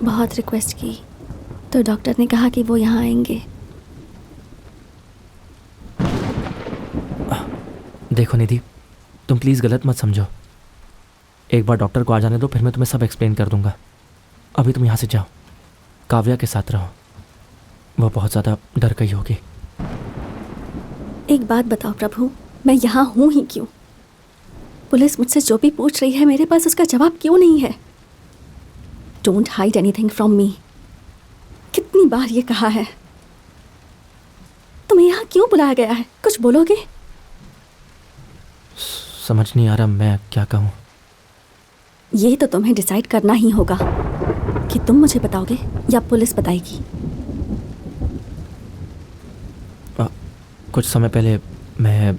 बहुत रिक्वेस्ट की तो डॉक्टर ने कहा कि वो यहाँ आएंगे। देखो निधि, तुम प्लीज़ गलत मत समझो। एक बार डॉक्टर को आ जाने दो, फिर मैं तुम्हें सब एक्सप्लेन कर दूंगा। अभी तुम यहाँ से जाओ, काव्या के साथ रहो, वो बहुत ज़्यादा डर गई होगी। एक बात बताओ प्रभु, मैं यहाँ हूँ ही क्यों? पुलिस मुझसे जो भी पूछ रही है मेरे पास उसका जवाब क्यों नहीं है? Don't hide anything from me. कितनी बार ये कहा है। तुम्हें यहाँ क्यों बुलाया गया है? कुछ बोलोगे? समझ नहीं आ रहा मैं क्या कहूँ। ये तो तुम्हें डिसाइड करना ही होगा कि तुम मुझे बताओगे या पुलिस बताएगी। कुछ समय पहले मैं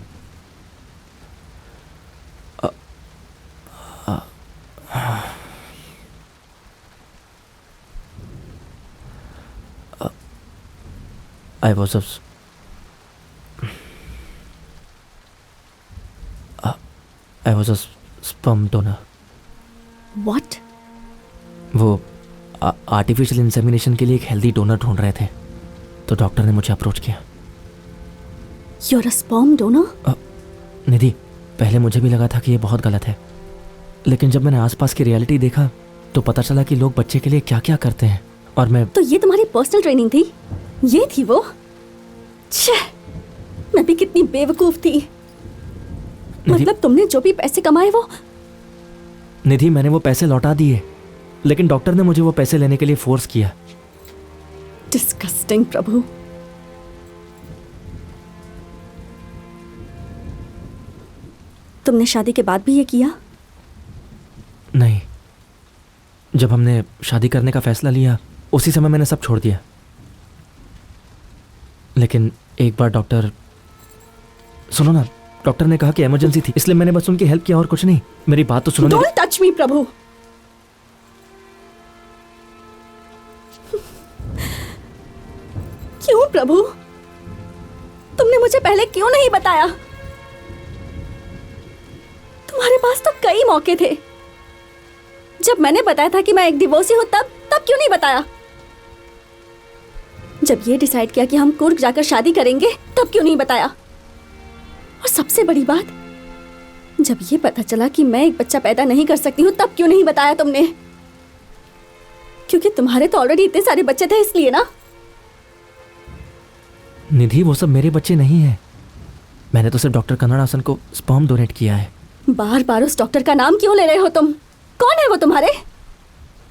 I was a sperm donor. What? वो आर्टिफिशियल इंसेमिनेशन के लिए एक हेल्दी डोनर ढूंढ रहे थे, तो डॉक्टर ने मुझे अप्रोच किया। You're a sperm donor? निधि, पहले मुझे भी लगा था कि ये बहुत गलत है, लेकिन जब मैंने आसपास की रियलिटी देखा तो पता चला कि लोग बच्चे के लिए क्या क्या करते हैं। और मैं तो ये तुम्हारी पर्सनल ट्रेनिंग थी? ये थी वो? छे, मैं भी कितनी बेवकूफ थी। मतलब तुमने जो भी पैसे कमाए वो? निधि, मैंने वो पैसे लौटा दिए, लेकिन डॉक्टर ने मुझे वो पैसे लेने के लिए फोर्स किया। डिस्गस्टिंग प्रभु। तुमने शादी के बाद भी ये किया? नहीं, जब हमने शादी करने का फैसला लिया उसी समय मैंने सब छोड़ दिया। लेकिन एक बार सुनो ना, डॉक्टर ने कहा कि इमरजेंसी थी, इसलिए मैंने बस उनकी हेल्प किया और कुछ नहीं। मेरी बात तो सुनो। डोंट टच मी प्रभु। क्यों प्रभु? तुमने मुझे पहले क्यों नहीं बताया? तुम्हारे पास तो कई मौके थे। जब मैंने बताया था कि मैं एक डिवोर्सी हूं तब क्यों नहीं बताया? जब ये डिसाइड किया कि हम कुर्ग जाकर शादी करेंगे तब क्यों नहीं बताया? और सबसे बड़ी बात, जब ये पता चला कि मैं एक बच्चा पैदा नहीं कर सकती हूँ तब क्यों नहीं बताया तुमने? क्योंकि तुम्हारे तो ऑलरेडी इतने सारे बच्चे थे इसलिए ना? निधि, वो सब मेरे बच्चे नहीं हैं। मैंने तो सिर्फ डॉक्टर कन्नड़ासन को स्पर्म डोनेट किया है। बार बार उस डॉक्टर का नाम क्यों ले रहे हो तुम? कौन है वो तुम्हारे?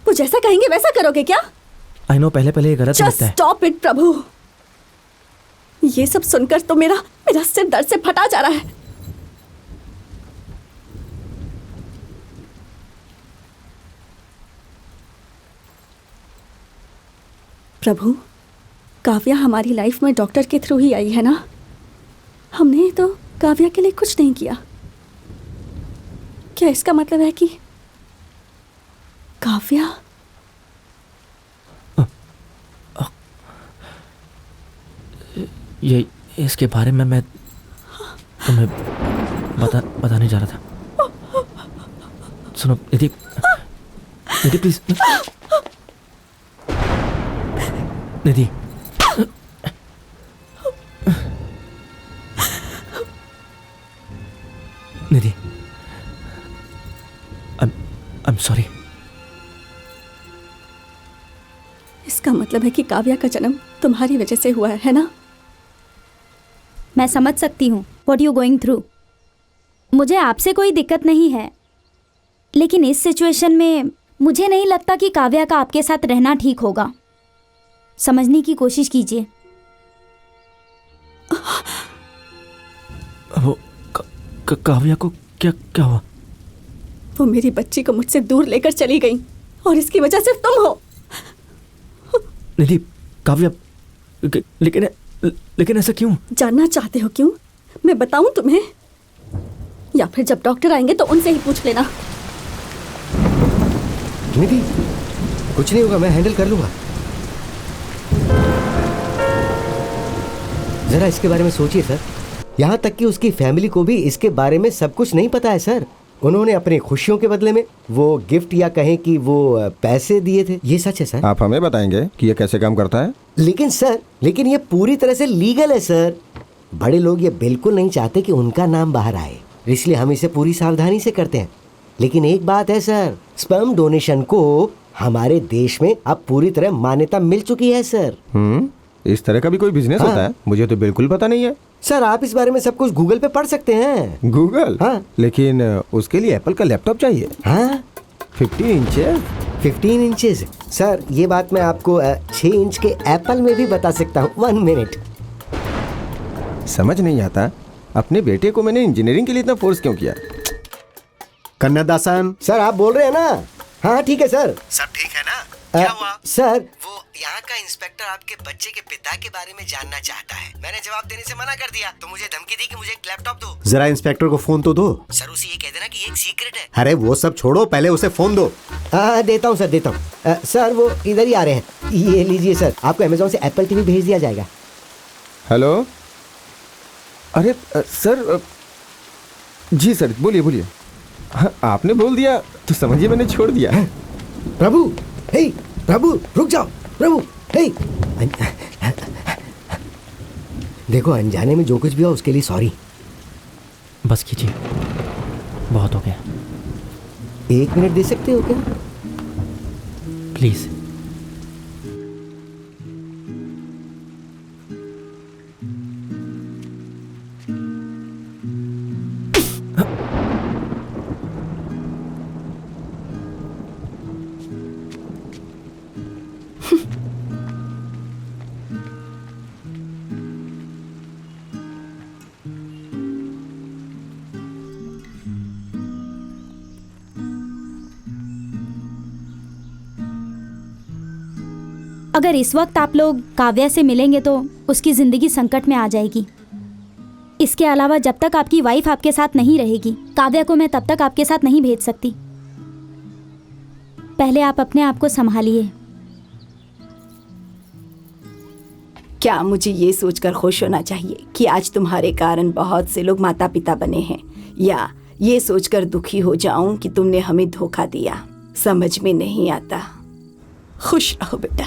वो जैसा कहेंगे वैसा करोगे क्या? आई नो, पहले ये गलत लगता है। स्टॉप इट प्रभु। ये सब सुनकर तो मेरा सिर दर्द से फटा जा रहा है। प्रभु, काव्या हमारी लाइफ में डॉक्टर के थ्रू ही आई है ना? हमने तो काव्या के लिए कुछ नहीं किया। क्या इसका मतलब है कि काव्या? ये इसके बारे में मैं तुम्हें बताने जा रहा था। सुनो निधि, please. Nidhi, Nidhi, I'm sorry। इसका मतलब है कि काव्या का जन्म तुम्हारी वजह से हुआ है ना? मैं समझ सकती हूँ व्हाट यू गोइंग थ्रू। मुझे आपसे कोई दिक्कत नहीं है, लेकिन इस सिचुएशन में मुझे नहीं लगता कि काव्या का आपके साथ रहना ठीक होगा। समझने की कोशिश कीजिए। वो काव्या को क्या हुआ? वो मेरी बच्ची को मुझसे दूर लेकर चली गई और इसकी वजह सिर्फ तुम हो। निधि, काव्या, लेकिन ऐसा क्यों? जानना चाहते हो क्यों? मैं बताऊं तुम्हें, या फिर जब डॉक्टर आएंगे तो उनसे ही पूछ लेना। निधि, कुछ नहीं होगा, मैं हैंडल कर लूंगा। जरा इसके बारे में सोचिए सर। यहाँ तक कि उसकी फैमिली को भी इसके बारे में सब कुछ नहीं पता है सर। उन्होंने अपनी खुशियों के बदले में वो गिफ्ट या कहें कि वो पैसे दिए थे। ये सच है सर। आप हमें बताएंगे कि ये कैसे काम करता है? लेकिन ये पूरी तरह से लीगल है सर। बड़े लोग ये बिल्कुल नहीं चाहते कि उनका नाम बाहर आए, इसलिए हम इसे पूरी सावधानी से करते हैं। लेकिन एक बात है सर, स्पर्म डोनेशन को हमारे देश में अब पूरी तरह मान्यता मिल चुकी है सर। इस तरह का भी कोई बिजनेस हाँ। होता है? मुझे तो बिल्कुल पता नहीं है। सर आप इस बारे में सब कुछ गूगल पे पढ़ सकते हैं। गूगल? हाँ। लेकिन उसके लिए एप्पल का लैपटॉप चाहिए। हाँ 15 इंचेस? 15 इंचेस सर, ये बात मैं आपको 6 इंच के एप्पल में भी बता सकता हूँ। 1 मिनट। समझ नहीं आता, अपने बेटे को मैंने इंजीनियरिंग के लिए इतना फोर्स क्यों किया? कन्नदासन, सर आप बोल रहे हैं ना? हाँ ठीक है सर। सब ठीक है ना? क्या हुआ? सर वो यहाँ का इंस्पेक्टर आपके बच्चे के पिता के बारे में जानना चाहता है। मैंने जवाब देने से मना कर दिया तो मुझे धमकी दी कि मुझे एक लैपटॉप दो। जरा इंस्पेक्टर को फोन तो दो। सर उसे ये कह देना कि ये एक सीक्रेट है। अरे वो सब छोड़ो, पहले उसे फोन दो। देता हूँ सर, देता हूँ। सर वो इधर ही आ रहे हैं। ये लीजिए सर, आपको अमेजोन से एप्पल टीवी भेज दिया जाएगा। हेलो? अरे सर, जी सर, बोलिए बोलिए। हाँ, आपने बोल दिया तो समझिए मैंने छोड़ दिया। प्रभु, हे प्रभु रुक जाओ। प्रभु हे, देखो अनजाने में जो कुछ भी हो उसके लिए सॉरी। बस कीजिए, बहुत हो गया। 1 मिनट दे सकते हो क्या? प्लीज़। अगर इस वक्त आप लोग काव्या से मिलेंगे तो उसकी ज़िंदगी संकट में आ जाएगी। इसके अलावा जब तक आपकी वाइफ आपके साथ नहीं रहेगी, काव्या को मैं तब तक आपके साथ नहीं भेज सकती। पहले आप अपने आप को संभालिए। क्या मुझे ये सोचकर खुश होना चाहिए कि आज तुम्हारे कारण बहुत से लोग माता पिता बने हैं, या ये सोचकर दुखी हो जाऊं कि तुमने हमें धोखा दिया? समझ में नहीं आता। खुश रहो बेटा।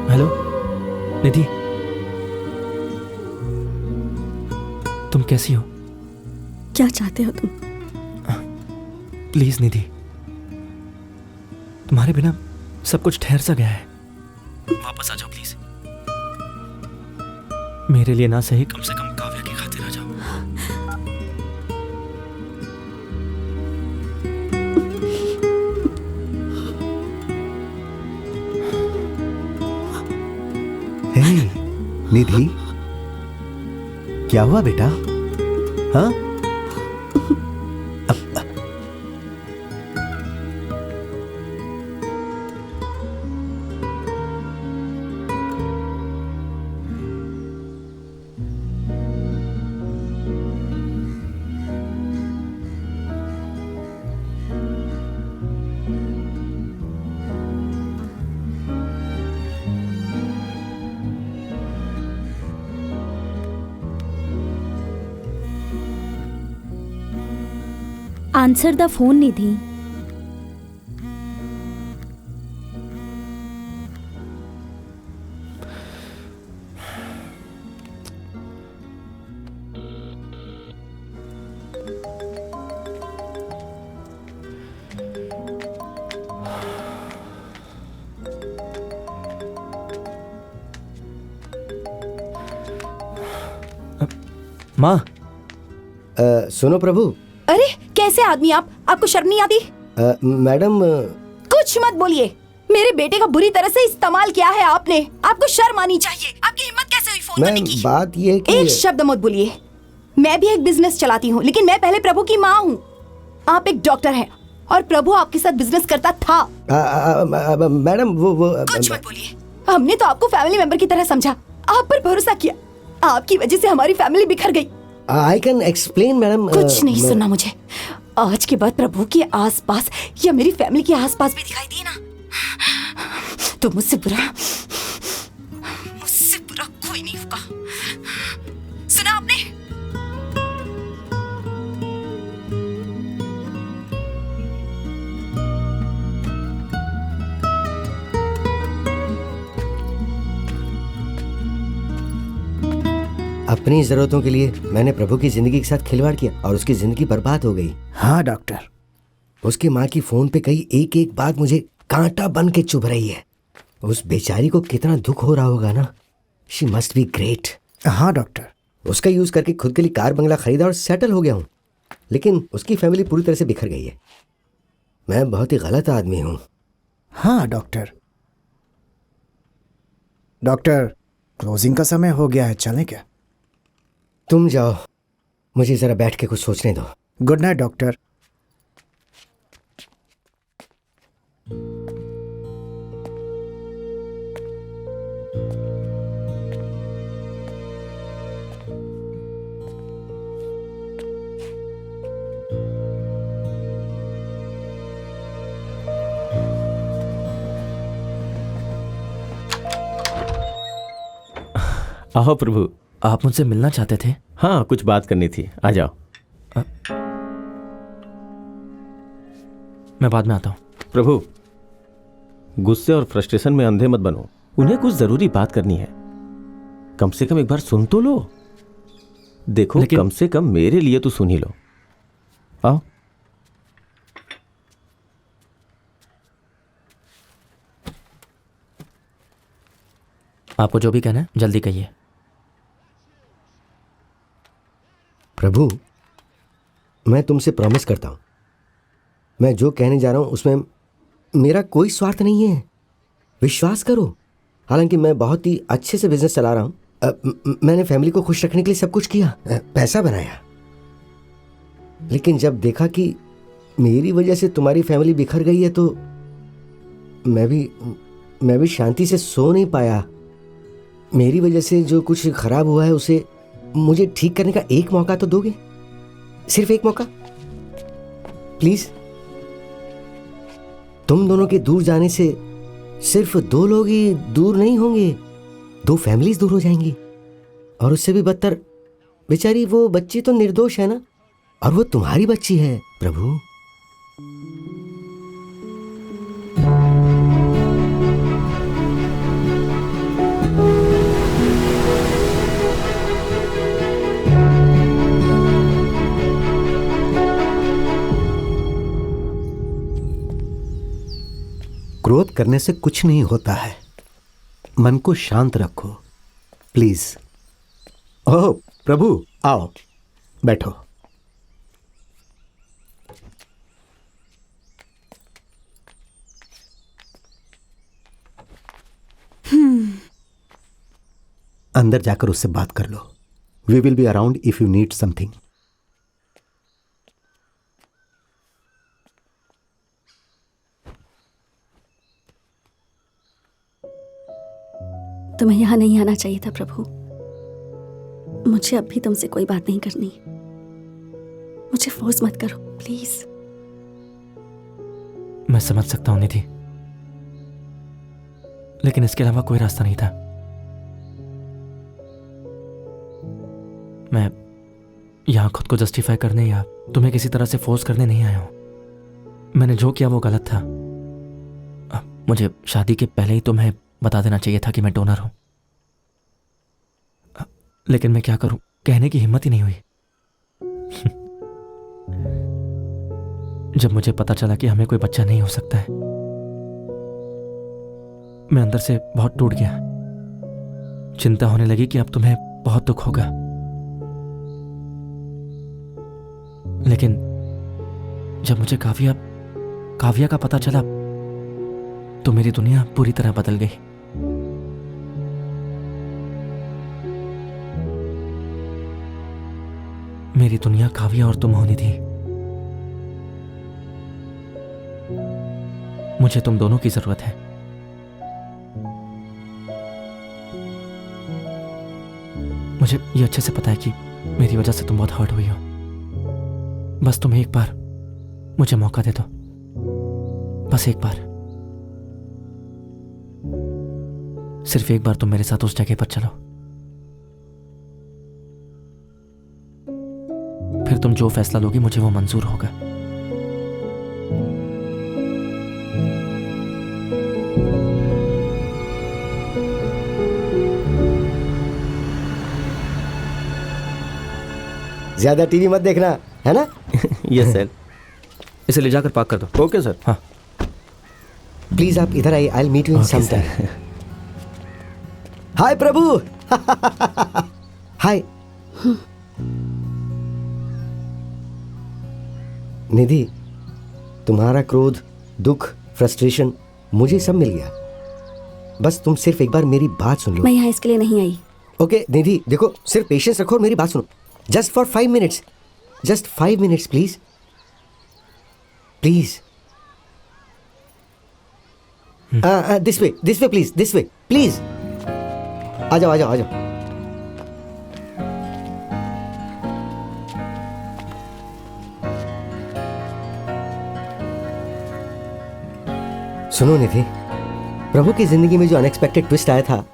हेलो निधि, तुम कैसी हो? क्या चाहते हो तुम? प्लीज निधि, तुम्हारे बिना सब कुछ ठहर सा गया है। वापस आ जाओ प्लीज। मेरे लिए ना सही, कम से कम काव्या की खातिर आ जाओ। हे निधि, क्या हुआ बेटा? हाँ? आंसर द फोन निधि। माँ, सुनो प्रभु। अरे कैसे आदमी आप? आपको शर्म नहीं आती? मैडम कुछ मत बोलिए। मेरे बेटे का बुरी तरह से इस्तेमाल किया है आपने। आपको शर्म आनी चाहिए। आपकी हिम्मत कैसे हुई फोन करने की? बात ये है कि एक शब्द मत बोलिए। मैं भी एक बिजनेस चलाती हूँ, लेकिन मैं पहले प्रभु की माँ हूँ। आप एक डॉक्टर हैं और प्रभु आपके साथ बिजनेस करता था। मैडम वो कुछ मत बोलिए। हमने तो आपको फैमिली मेंबर की तरह समझा, आप पर भरोसा किया। आपकी वजह से हमारी फैमिली बिखर गई। I can explain madam. कुछ नहीं सुनना मुझे। आज के बाद प्रभु के आसपास या मेरी फैमिली के आसपास भी दिखाई दिए ना, तो मुझसे बुरा कोई नहीं होगा। सुना आपने? अपनी जरूरतों के लिए मैंने प्रभु की जिंदगी के साथ खिलवाड़ किया और उसकी जिंदगी बर्बाद हो गई। हाँ डॉक्टर। उसकी माँ की फोन पे कही एक एक बात मुझे कांटा बन के चुभ रही है। उस बेचारी को कितना दुख हो रहा होगा ना। She must be great. हाँ डॉक्टर। उसका यूज करके खुद के लिए कार बंगला खरीदा और सेटल हो गया हूँ, लेकिन उसकी फैमिली पूरी तरह से बिखर गई है। मैं बहुत ही गलत आदमी हूँ। हाँ डॉक्टर। डॉक्टर, क्लोजिंग का समय हो गया है, चलें क्या? तुम जाओ, मुझे जरा बैठ के कुछ सोचने दो। Good night doctor. आओ प्रभु, आप मुझसे मिलना चाहते थे? हाँ, कुछ बात करनी थी, आ जाओ। मैं बाद में आता हूँ। प्रभु, गुस्से और फ्रस्ट्रेशन में अंधे मत बनो। उन्हें कुछ जरूरी बात करनी है, कम से कम एक बार सुन तो लो। देखो, कम से कम मेरे लिए तो सुन ही लो। आओ। आपको जो भी कहना है जल्दी कहिए। प्रभु, मैं तुमसे प्रॉमिस करता हूं, मैं जो कहने जा रहा हूं उसमें मेरा कोई स्वार्थ नहीं है। विश्वास करो। हालांकि मैं बहुत ही अच्छे से बिजनेस चला रहा हूं। मैंने फैमिली को खुश रखने के लिए सब कुछ किया, पैसा बनाया, लेकिन जब देखा कि मेरी वजह से तुम्हारी फैमिली बिखर गई है तो मैं भी शांति से सो नहीं पाया। मेरी वजह से जो कुछ खराब हुआ है उसे मुझे ठीक करने का एक मौका तो दोगे? सिर्फ एक मौका प्लीज। तुम दोनों के दूर जाने से सिर्फ 2 लोग ही दूर नहीं होंगे, 2 फैमिलीज दूर हो जाएंगी। और उससे भी बदतर, बेचारी वो बच्ची तो निर्दोष है ना, और वो तुम्हारी बच्ची है प्रभु। क्रोध करने से कुछ नहीं होता है, मन को शांत रखो प्लीज। ओह प्रभु, आओ बैठो। अंदर जाकर उससे बात कर लो। We will be around if you need something. तुम्हें यहाँ नहीं आना चाहिए था प्रभु। मुझे अब भी तुमसे कोई बात नहीं करनी। मुझे फोर्स मत करो प्लीज। मैं समझ सकता हूं निधि, लेकिन इसके अलावा कोई रास्ता नहीं था। मैं यहां खुद को जस्टिफाई करने या तुम्हें किसी तरह से फोर्स करने नहीं आया हूं। मैंने जो किया वो गलत था। मुझे शादी के पहले ही तुम्हें बता देना चाहिए था कि मैं डोनर हूं, लेकिन मैं क्या करूं, कहने की हिम्मत ही नहीं हुई। जब मुझे पता चला कि हमें कोई बच्चा नहीं हो सकता है, मैं अंदर से बहुत टूट गया। चिंता होने लगी कि अब तुम्हें बहुत दुख होगा, लेकिन जब मुझे काव्या का पता चला तो मेरी दुनिया पूरी तरह बदल गई। मेरी दुनिया काव्या और तुम होनी थी। मुझे तुम दोनों की जरूरत है। मुझे ये अच्छे से पता है कि मेरी वजह से तुम बहुत हर्ट हुई हो। बस तुम एक बार मुझे मौका दे दो, बस एक बार, सिर्फ एक बार तुम मेरे साथ उस जगह पर चलो। फिर तुम जो फैसला लोगी मुझे वो मंजूर होगा। ज्यादा टीवी मत देखना, है ना? Yes sir. इसे ले जाकर पार्क कर दो। Okay sir. हाँ प्लीज आप इधर आइए, I will meet you in some time. हाय प्रभु। हाय निधि, तुम्हारा क्रोध, दुख, फ्रस्ट्रेशन मुझे सब मिल गया। बस तुम सिर्फ एक बार मेरी बात सुन लो। मैं यहाँ इसके लिए नहीं आई। ओके निधि, देखो सिर्फ पेशेंस रखो और मेरी बात सुनो। Just for 5 minutes, just 5 minutes please, please. This way please, this way please. आ जाओ आ जाओ आ जाओ। सुनो निधि, प्रभु की जिंदगी में जो अनएक्सपेक्टेड ट्विस्ट आया था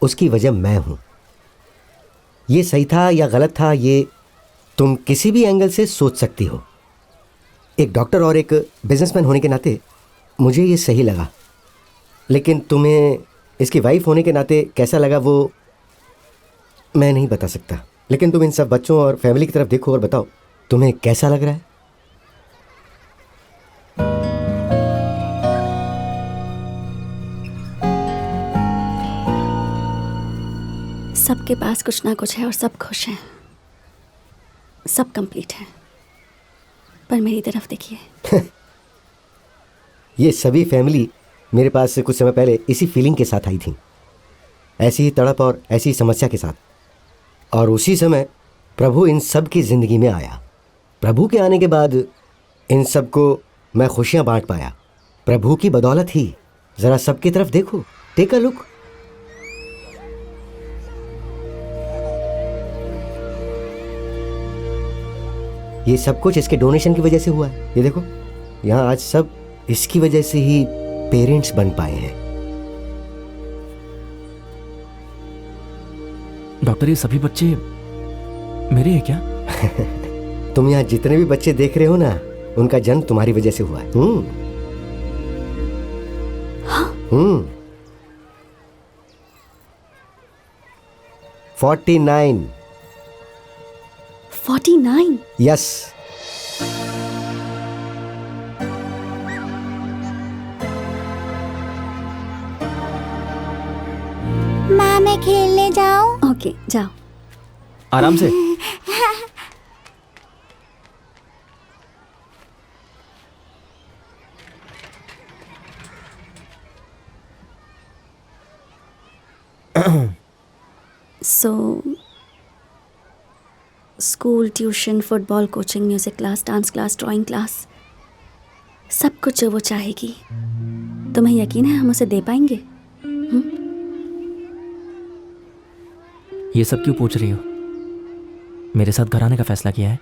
उसकी वजह मैं हूं। ये सही था या गलत था ये तुम किसी भी एंगल से सोच सकती हो। एक डॉक्टर और एक बिजनेसमैन होने के नाते मुझे ये सही लगा, लेकिन तुम्हें इसकी वाइफ होने के नाते कैसा लगा वो मैं नहीं बता सकता। लेकिन तुम इन सब बच्चों और फैमिली की तरफ देखो और बताओ तुम्हें कैसा लग रहा है। सबके पास कुछ ना कुछ है और सब खुश हैं, सब कंप्लीट है। पर मेरी तरफ देखिए। ये सभी फैमिली मेरे पास से कुछ समय पहले इसी फीलिंग के साथ आई थी, ऐसी ही तड़प और ऐसी ही समस्या के साथ। और उसी समय प्रभु इन सब की ज़िंदगी में आया। प्रभु के आने के बाद इन सब को मैं खुशियाँ बांट पाया, प्रभु की बदौलत ही। ज़रा सबकी तरफ देखो, टेक अ लुक। ये सब कुछ इसके डोनेशन की वजह से हुआ है। ये देखो यहाँ आज सब इसकी वजह से ही पेरेंट्स बन पाए हैं। डॉक्टर, ये सभी बच्चे मेरे हैं क्या? तुम यहाँ जितने भी बच्चे देख रहे हो ना, उनका जन्म तुम्हारी वजह से हुआ है। 49। 49? यस। माँ मैं खेलने जाऊं? ओके जाओ। आराम से। So school, tuition, football coaching, music class, dance class, drawing class, सब कुछ जो वो चाहेगी, तुम्हें यकीन है हम उसे दे पाएंगे? ये सब क्यों पूछ रही हो? मेरे साथ घर आने का फैसला किया है?